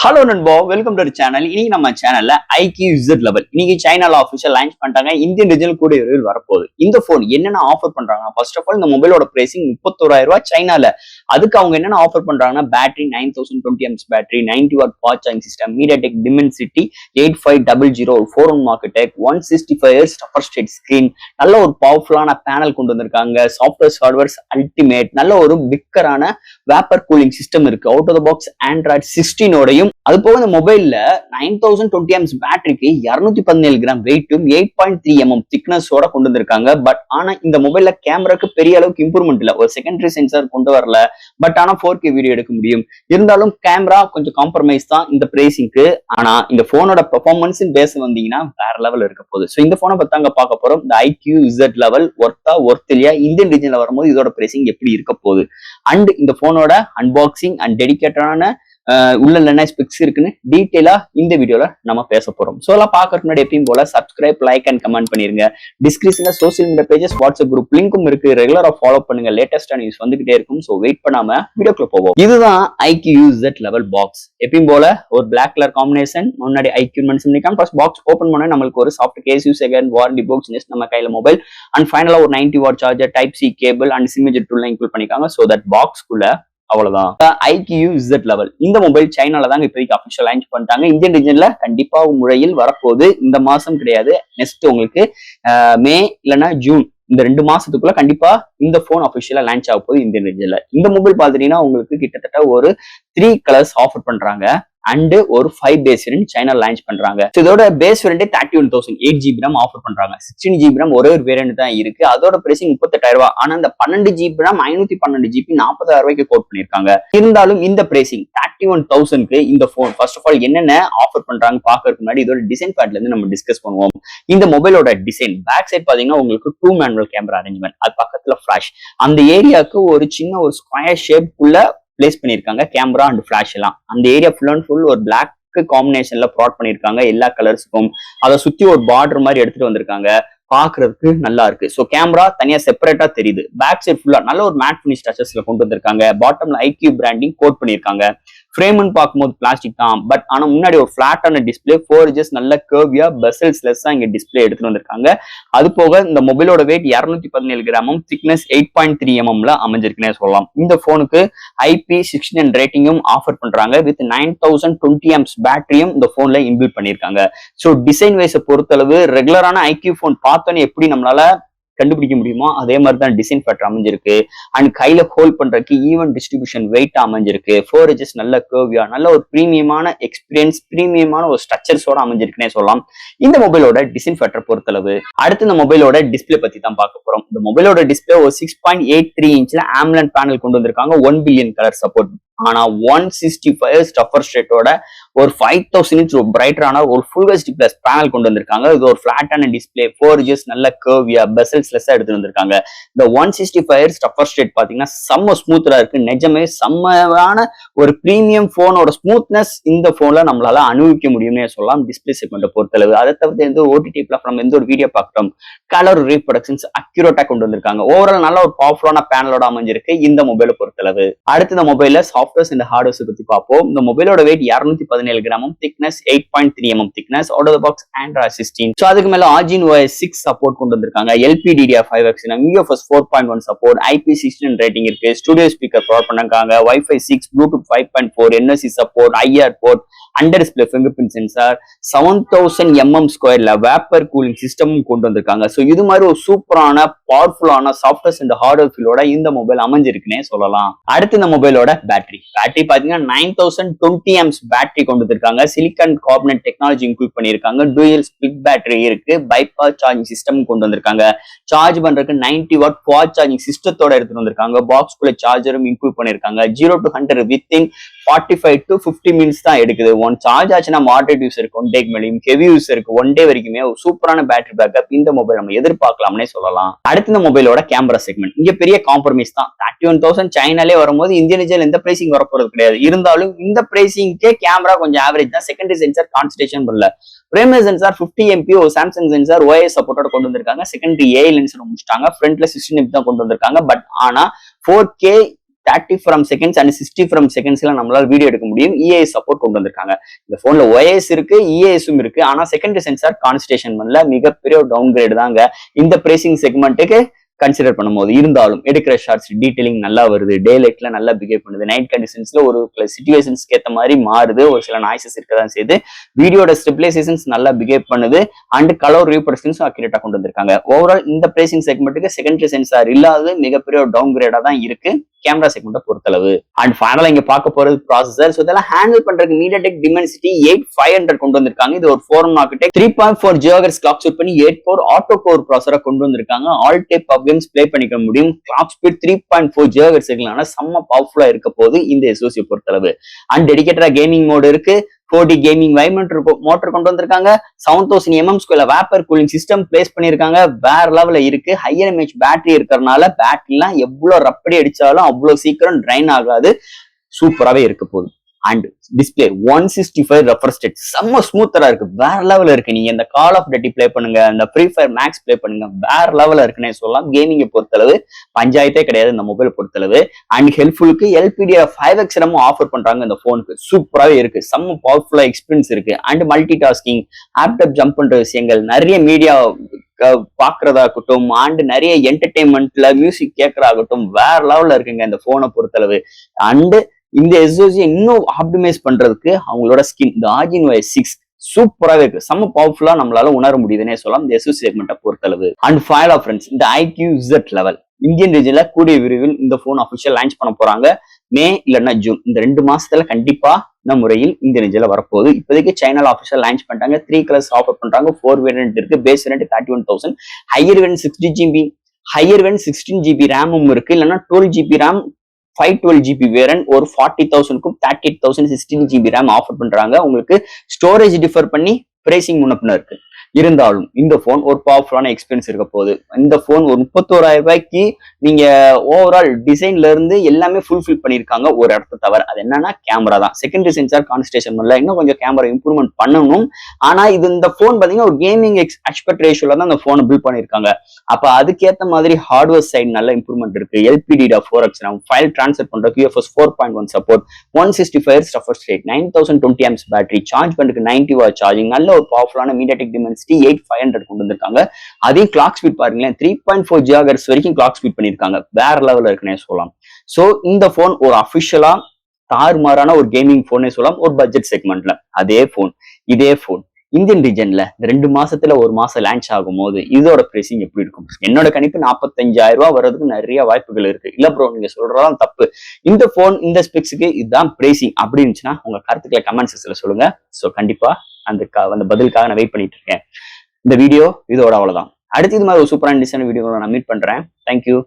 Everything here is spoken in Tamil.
ஹலோ நண்பா, வெல்கம் டு சேனல். இன்னைக்கு நம்ம சேனல்ல IQ Z லெவல் இன்னைக்கு சைனால ஆஃபிஷியல் லான்ச் பண்ணிட்டாங்க. இந்தியன் ரீஜனல் கூட வரப்போகுது. இந்த போன் என்னென்ன ஆஃபர் பண்றாங்க? ஃபர்ஸ்ட் ஆஃப் ஆல் இந்த மொபைலோட பிரைசிங் 31,000 ரூபாய் சைனால. அதுக்கு அவங்க என்னென்ன ஆஃபர் பண்றாங்கன்னா battery 9020 battery, 90 watt fast charging system, MediaTek Dimensity 8500, 4-in Marketech, 165 Hz upper state screen, நல்ல ஒரு பவர்ஃபுல்லான பேனல் கொண்டு வந்திருக்காங்க. சாஃப்ட்வேர் ஹார்ட்வேர்ஸ் அல்டிமேட், நல்ல ஒரு பிக்கரான வேப்பர் கூலிங் சிஸ்டம் இருக்கு. Out of the box Android 16 ஓடையும். அது போக இந்த மொபைல்ல 9020 mAh பேட்டரிக்கு 217 கிராம் வெயிட்டும் 8.3 mm திக்னஸோட கொண்டு வந்திருக்காங்க. பட் ஆனா இந்த மொபைல்ல கேமராக்கு பெரிய அளவுக்கு இம்ப்ரூவ்மெண்ட் இல்ல. ஒரு செகண்டரி சென்சார் கொண்டு வரல. பட் ஆனா 4K வீடியோ எடுக்க முடியும். இருந்தாலும் கேமரா கொஞ்சம் காம்ப்ரமைஸ் தான் இந்த பிரைசிங்க்கு. ஆனா இந்த போனோட பெர்ஃபார்மன்ஸ் பேச வந்தீங்கன்னா வேற லெவல் இருக்க போகுது. ஸோ இந்த போனை பத்தி அங்க பார்க்க போறோம். இந்த IQ Z லெவல் ஒர்த் இல்லையா, இந்தியன் ரீஜன்ல வரும்போது இதோட பிரைசிங் எப்படி இருக்க போகுது, அண்ட் இந்த போனோட அன்பாக்சிங் அண்ட் டெடிகேட்டடான உள்ள என்ன ஸ்பெக்ஸ் இருக்குன்னு டீடைலா இந்த வீடியோல நம்ம பேச போறோம். சோ எல்லாம் பாக்கிறதுக்கு முன்னாடி எப்பயும் போல சப்ஸ்கிரைப், லைக் அண்ட் கமெண்ட் பண்ணிருங்க. டிஸ்கிரிப்ஷன்ல social media pages, WhatsApp group லிங்கும் இருக்கு. ரெகுலரா ஃபாலோ பண்ணுங்க. லேட்டஸ்டா நியூஸ் வந்துகிட்டே இருக்கும். சோ வெயிட் பண்ணாம வீடியோக்குள்ள போவோம். இதுதான் IQ Z லெவல் பாக்ஸ். எப்பயும் போல ஒரு பிளாக் கலர் காம்பினேஷன். முன்னாடி IQ மென்ஷன் பண்ணிருக்காங்க. ஃபர்ஸ்ட் பாக்ஸ் ஓபன் பண்ணா நம்மளுக்கு ஒரு soft case, second warranty box, next நம்ம கையில மொபைல் அண்ட் ஃபைனலா ஒரு 90 watt charger, type C cable and SIM eject tool include பண்ணிருக்காங்க. சோ தட் பாக்ஸ்க்குள்ள அவ்வளவுதான். IQ Z லெவல் இந்த மொபைல் சைனால தாங்க இப்போதைக்கு அபிஷியல் லான்ச் பண்ணிட்டாங்க. இந்தியன் ரீஜன்ல கண்டிப்பா முறையில் வரப்போகுது. இந்த மாசம் கிடையாது, நெக்ஸ்ட் உங்களுக்கு மே இல்லைன்னா ஜூன், இந்த 2 மாசத்துக்குள்ள கண்டிப்பா இந்த போன் அபிஷியலா லான்ச் ஆக போகுது இந்தியன் ரீஜன்ல. இந்த மொபைல் பாத்தீங்கன்னா உங்களுக்கு கிட்டத்தட்ட ஒரு 3 கலர்ஸ் ஆஃபர் பண்றாங்க அண்ட் ஒரு 5 பேஸ் வேரியன்ட் சைனா லான்ச் பண்றாங்க. இதோட base variant 31,000 8GB RAM offer பண்றாங்க. 16GB RAM ஒரே ஒரு வேரியன்ட் தான் இருக்கு. அதோட பிரைசிங் 38,000 ரூபாய். ஆனா இந்த 12GB RAM 512GB 40,000 ரூபாய்க்கு கோட் பண்ணிருக்காங்க. இருந்தாலும் இந்த பிரைசிங் 31,000க்கு இந்த போன் ஃபர்ஸ்ட் ஆஃப் ஆல் என்னென்ன ஆஃபர் பண்றாங்க பாக்குறதுக்கு முன்னாடி இதோட டிசைன் பார்ட்ல இருந்து நம்ம டிஸ்கஸ் பண்ணுவோம். இந்த மொபைலோட டிசைன் பேக் சைட் பாத்தீங்கன்னா உங்களுக்கு 2 மேனுவல் கேமரா அரேஞ்ச்மெண்ட், அது பக்கத்துல ஃபிளாஷ், அந்த ஏரியாவுக்கு ஒரு சின்ன ஒரு ஸ்கொயர் ஷேப் உள்ள பிளேஸ் பண்ணிருக்காங்க கேமரா அண்ட் ஃபிளாஷ் எல்லாம். அந்த ஏரியா ஃபுல் அண்ட் ஃபுல் ஒரு பிளாக் காம்பினேஷன்ல ப்ராட் பண்ணிருக்காங்க எல்லா கலர்ஸுக்கும். அதை சுத்தி ஒரு பார்டர் மாதிரி எடுத்துட்டு வந்திருக்காங்க. பாக்குறதுக்கு நல்லா இருக்கு. சோ கேமரா தனியா செப்பரேட்டா தெரியுது. பேக் சைட் ஃபுல்லா நல்ல ஒரு மேட் பினிஷ் டச்சஸ்ல கொண்டு வந்திருக்காங்க. பாட்டம்ல IQ பிராண்டிங் கோட் பண்ணிருக்காங்க. ஃப்ரேம்னு பார்க்கும்போது பிளாஸ்டிக் தான், பட் ஆனா முன்னாடி ஒரு பிளாட்டான டிஸ்பிளே, 4 inches நல்ல கர்வியா பெசல்ஸ் லெஸ்ஸா இங்க டிஸ்பிளே எடுத்துட்டு வந்திருக்காங்க. அது போக இந்த மொபைலோட வெயிட் 217 கிராமும், திக்னஸ் 8.3 mmல அமைஞ்சிருக்குன்னே சொல்லலாம். இந்த போனுக்கு IP69 ரேட்டிங்கும் ஆஃபர் பண்றாங்க. வித் 9020 mAh பேட்டரியும் இந்த போன்ல இன்பில்ட் பண்ணிருக்காங்க. சோ டிசைன் வைஸ் பொறுத்தளவு ரெகுலரான IQ போன் பார்த்தோன்னே எப்படி நம்மளால கண்டுபிடிக்க முடியுமோ அதே மாதிரி தான் டிசைன் ஃபேக்டர் அமைஞ்சிருக்கு. அண்ட் கையில ஹோல்ட் பண்றதுக்கு ஈவன் டிஸ்ட்ரிபியூஷன் வெயிட் அமைஞ்சிருக்கு. 4 inches நல்ல கர்வியா, நல்ல ஒரு பிரீமியமான எக்ஸ்பீரியன்ஸ், பிரீமியமான ஒரு ஸ்ட்ரக்சர்ஸோட அமைஞ்சிருக்குன்னே சொல்லலாம் இந்த மொபைலோட டிசைன் ஃபேக்டர் பொறுத்தளவு. அடுத்து இந்த மொபைலோட டிஸ்பிளே பத்தி தான் பார்க்க போறோம். இந்த மொபைலோட டிஸ்பிளே ஒரு 6.83 inchல AMOLED பேனல் கொண்டு வந்திருக்காங்க. 1 பில்லியன் கலர் சப்போர்ட். ஆனா 165 Hz upper state-ஓட ஒரு 5000 nits பிரைட்டரான ஒரு ஃபுல் ஹெச்டி பிளஸ் பேனல் கொண்டு வந்திருக்காங்க. இது ஒரு பிளாட்டான டிஸ்பிளே, 4 inches நல்ல கர்வியா பெசல்ஸ் லெஸ்ஸா எடுத்து வந்திருக்காங்க. இந்த 165 Hz upper state பாத்தீங்கன்னா செம்ம ஸ்மூத்தா இருக்கு. நிஜமே செம்மையான ஒரு பிரீமியம் போனோட ஸ்மூத்னஸ் இந்த போன்ல நம்மளால அனுபவிக்க முடியும்னே சொல்லலாம் டிஸ்பிளே செக்மெண்ட்டை பொறுத்தளவு. அதை தவிர்த்து எந்த OTT பிளாட்ஃபார்ம் எந்த ஒரு வீடியோ பார்க்கட்டும் கலர் ரீப்ரொடக்ஷன்ஸ் அக்யூரேட்டா கொண்டு வந்திருக்காங்க. ஓவரால் நல்ல ஒரு பவர்ஃபுல்லான பேனலோட அமைஞ்சிருக்கு இந்த மொபைலை பொறுத்தளவு. அடுத்து இந்த மொபைல்ல சாஃப்ட்வேர்ஸ் அண்ட் ஹார்ட்வேர்ஸ் பத்தி பார்ப்போம். இந்த மொபைலோட வெயிட் 217 கிராமும், திக்னஸ் 8.3 mm திக்னஸ், out of the box Android 16. So அதுக்கு மேல Argin OS 6 சப்போர்ட் கொண்டு வந்திருக்காங்க. LPDDR5X, UFS 4.1 support, IP69 rating இருக்கு. ஸ்டுடியோ ஸ்பீக்கர் ப்ரொவைட் பண்ணாங்க. Wi-Fi 6, Bluetooth 5.4, NFC support, IR port, under display fingerprint sensor, 7000 mm ஸ்கொயர்ல வேப்பர் கூலிங் சிஸ்டமும் கொண்டு வந்திருக்காங்க. சோ இது மாதிரி ஒரு சூப்பரான பவர்ஃபுல்லான சாஃப்ட்வேர்ஸ் அண்ட் ஹார்ட்வேர் ஃபீலோட இந்த மொபைல் அமைஞ்சிருக்குன்னே சொல்லலாம். அடுத்து இந்த மொபைலோட பேட்டரி பாத்தீங்கன்னா 9020 mAh பேட்டரி கொண்டு வந்திருக்காங்க. சிலிக்கான் கார்பனேட் டெக்னாலஜி இன்க்ளூட் பண்ணிருக்காங்க. டூயல் ஸ்பிளிட் பேட்டரி இருக்கு. பைபாஸ் சார்ஜிங் சிஸ்டம் கொண்டு வந்திருக்காங்க. சார்ஜ் பண்றதுக்கு 90 வாட் ஃபாஸ்ட் சார்ஜிங் சிஸ்டத்தோட எடுத்துட்டு வந்திருக்காங்க. பாக்ஸ்குள்ள சார்ஜரும் இன்க்ளூட் பண்ணிருக்காங்க. 0 to 100 வித்தின் 45 to 50 மினிட்ஸ் தான் எடுக்குது. ஒன் சார்ஜ் ஆச்சுன்னா மாடரேட் யூஸ் இருக்கு, 1 டேக்கு மேலேயும் ஹெவி யூஸ் இருக்கு, 1 டே வரைக்குமே ஒரு சூப்பரான பேட்டரி பேக்கப் இந்த மொபைல் நம்ம எதிர்பார்க்கலாம்னே சொல்லலாம். அடுத்து இந்த மொபைலோட கேமரா செக்மெண்ட் இங்க பெரிய காம்ப்ரமைஸ் தான். 31,000 சைனாலே வரும்போது இந்தியன் ரீஜன்ல எந்த பிரைசிங் வரப்போறது கிடையாது. இருந்தாலும் இந்த பிரைசிங்கே கேமரா கொஞ்சம் ஆவரேஜ் தான். செகண்டரி சென்சார் கான்சன்ட்ரேஷன் பண்ணல. பிரைமரி சென்சார் 50 MP ஒரு சாம்சங் சென்சார் OIS சப்போர்ட்டோட கொண்டு வந்திருக்காங்க. செகண்டரி AI லென்ஸ் முடிச்சிட்டாங்க. ஃப்ரண்ட்ல 16 MP தான் கொண்டு வந்திருக்காங்க. பட் ஆனா 4K 30 from seconds and 60 from செகண்ட்ஸ்ல நம்மளால வீடியோ எடுக்க முடியும். EAS சப்போர்ட் கொண்டு வந்திருக்காங்க. இந்த போன்ல OIS இருக்கு, EASும் இருக்கு. ஆனா செகண்டரி சென்சார் கான்ஸ்டேஷன் பண்ணல, மிகப்பெரிய ஒரு டவுன் கிரேட் தாங்க இந்த பிரைசிங் செக்மெண்ட்டுக்கு கன்சிடர் பண்ணும்போது. இருந்தாலும் எடுக்கிற ஷார்ட்ஸ் டீடைலிங் நல்லா வருது, டே லைட்ல நல்லா பிஹேவ் பண்ணுது, நைட் கண்டிஷன்ஸ்ல ஒரு சிச்சுவேஷன்ஸ்க்கு ஏற்ற மாதிரி மாறுது, ஒரு சில நாய்ஸஸ் இருக்கதான் செய்யுது, வீடியோட ஸ்டெபிலைசேஷன்ஸ் நல்லா பிஹேவ் பண்ணுது அண்ட் கலர் ரீப்ரொடக்ஷன்ஸும் அக்யூரேட்டா கொண்டு வந்திருக்காங்க. ஓவரால் இந்த பிரைசிங் செக்மெண்ட்டுக்கு செகண்டரி சென்சார் இல்லாத மிகப்பெரிய ஒரு டவுன் கிரேடா தான் இருக்கு கேமரா செக்மெண்ட்டை பொறுத்தளவு. அண்ட் ஃபைனலா இங்க பார்க்க போறது ப்ராசஸர். ஸோ இதெல்லாம் ஹேண்டில் பண்றதுக்கு MediaTek Dimensity 8500 கொண்டு வந்திருக்காங்க. இது ஒரு 4 ஆர்கிடெக்ட் 3.4 GHz கிளாக் ஸ்பீட் பண்ணி 8 கோர் ஆட்டோ கோர் ப்ராசரா கொண்டு வந்திருக்காங்க. All type of games play பண்ணிக்க முடியும். கிளாக் ஸ்பீட் 3.4 GHz இருக்குன்னா செம்ம பவர்ஃபுல்லா இருக்க போது இந்த SoC பொறுத்தளவு. அண்ட் டெடிகேட்டடா கேமிங் மோட் இருக்கு, 4D கேமிங் வைப்ரண்ட் மோட்டர் கொண்டு வந்திருக்காங்க. 7000 mm vapour cooling system place பண்ணிருக்காங்க. வேற லெவல்ல இருக்கு. ஹையர் எம்ஏஹெச் பேட்டரி இருக்கிறதுனால பேட்டரிலாம் எவ்வளவு ரப்படி அடிச்சாலும் அவ்வளவு சீக்கிரம் ட்ரைன் ஆகாது. சூப்பராகவே இருக்க போகுது. அண்ட் டிஸ்பிளே 165 ரெஃப்ரெஷ் ரேட் செம்ம ஸ்மூத்தரா இருக்கு, வேற லெவல்ல இருக்கு. நீங்க இந்த கால் ஆஃப் டட்டி பிளே பண்ணுங்க, இந்த ஃப்ரீ ஃபயர் மேக்ஸ் பிளே பண்ணுங்க, வேற லெவல்ல இருக்குன்னே சொல்லலாம். கேமிங்கை பொறுத்தளவு பஞ்சாயத்தே கிடையாது இந்த மொபைல் பொறுத்தளவு. அண்ட் ஹெல்ப்ஃபுல்லுக்கு LPDDR 5X RAM ஆஃபர் பண்றாங்க இந்த போனுக்கு. சூப்பராகவே இருக்கு, செம்ம பவர்ஃபுல்லா எக்ஸ்பீரியன்ஸ் இருக்கு. அண்ட் மல்டி டாஸ்கிங், ஆப்டாப் ஜம்ப் பண்ற விஷயங்கள், நிறைய மீடியா பாக்குறதாகட்டும் அண்ட் நிறைய என்டர்டைன்மெண்ட்ல மியூசிக் கேட்கறதாகட்டும் வேற லெவல்ல இருக்குங்க இந்த போனை பொறுத்தளவு. அண்ட் இந்த SoC இன்னும் ஆப்டிமைஸ் பண்றதுக்கு அவங்களோட ஸ்கின் இந்த Argin-Y 6 சூப்பராகவே இருக்கு, செம்ம பவர்ஃபுல்லா நம்மளால உணர முடியுதுன்னே சொல்லலாம் இந்த SoC செக்மெண்ட்டை பொறுத்தளவு. அண்ட் ஃபைனலா ஃப்ரெண்ட்ஸ், இந்த iQZlevel இந்தியன் ரீஜன்ல கூடிய விரைவில் இந்த போன் அபிஷியல் லான்ச் பண்ண போறாங்க. மே இல்லைன்னா ஜூன், இந்த 2 மாசத்துல கண்டிப்பா இந்த முறையில் இந்த ரேஞ்சில் வரப்போகுது. இப்போதைக்கு சைனால ஆஃபிஷியல் லான்ச் பண்ணிட்டாங்க. 3 கலர்ஸ் ஆஃபர் பண்றாங்க. 4 வேரியன்ட் இருக்கு. Base variant 31,000, higher variant 60GB, higher variant 16GB ரேமும் இருக்கு. இல்லைன்னா 12GB ரேம் 512GB வேரியன்ட் ஒரு 40,000க்கும் 38,000 16GB ரேம் ஆஃபர் பண்றாங்க. உங்களுக்கு ஸ்டோரேஜ் டிஃபர் பண்ணி பிரைசிங் முன்னப்பின இருக்கு. இருந்தாலும் இந்த போன் ஒரு பவர்ஃபுல்லான எக்ஸ்பீரியன்ஸ் இருக்க போகுது. இந்த போன் ஒரு 31,000 ரூபாய்க்கு நீங்க ஓவரால் டிசைன்ல இருந்து எல்லாமே ஃபுல்ஃபில் பண்ணிருக்காங்க ஒரு இடத்த தவிர. அது என்னன்னா கேமரா தான். செகண்டரி சென்சார் கான்ஸ்டேஷன் பண்ணல, இன்னும் கொஞ்சம் கேமரா இம்ப்ரூவ்மெண்ட் பண்ணணும். ஆனா இது இந்த போன் பாத்தீங்கன்னா ஒரு கேமிங் எக்ஸ்பெக்ட் ரேஷியோல தான் அந்த போனை பில்ட் பண்ணிருக்காங்க. அப்ப அதுக்கேற்ற மாதிரி ஹார்ட்வேர் சைடு நல்ல இம்ப்ரூவ்மெண்ட் இருக்கு. LPDDR 4X RAM, file transfer பண்ற QFS 4.1 support, 165 refresh rate, 9020 amps battery, charge பண்றதுக்கு 90 வாட் சார்ஜிங், நல்ல ஒரு பவர்ஃபுல்லான MediaTek Dimensity 8500 கொண்டு வந்திருக்காங்க. அதே கிளாக் ஸ்பீட் பாருங்களேன், 3.4 GHz வரைக்கும் கிளாக் ஸ்பீட் பண்ணிருக்காங்க. வேற லெவல்ல இருக்குன்னே சொல்லலாம். சோ இந்த போன் ஒரு அபிஷியலா தாறுமாறான ஒரு கேமிங் போனே சொல்லலாம் ஒரு பட்ஜெட் செக்மெண்ட்ல. இதே போன் இந்தியன் ரீஜன்ல 2 மாசத்துல ஒரு மாசம் லான்ச் ஆகும் போது இதோட பிரைசிங் எப்படி இருக்கும்? என்னோட கணிப்பு 45,000 ரூபாய் வர்றதுக்கு நிறைய வாய்ப்புகள் இருக்கு. இல்ல ப்ரோ நீங்க சொல்றதான் தப்பு, இந்த போன் இந்த ஸ்பெக்ஸுக்கு இதுதான் பிரைசிங் அப்படி இருந்துச்சுன்னா உங்க கருத்துக்களை கமெண்ட் செக்ஷன்ல சொல்லுங்க. சோ கண்டிப்பா அந்த பதிலுக்காக நான் வெயிட் பண்ணிட்டு இருக்கேன். இந்த வீடியோ இதோட அவ்வளவுதான். அடுத்து இது மாதிரி ஒரு சூப்பரான டிசைன் வீடியோ நான் மீட் பண்றேன். தேங்க்யூ.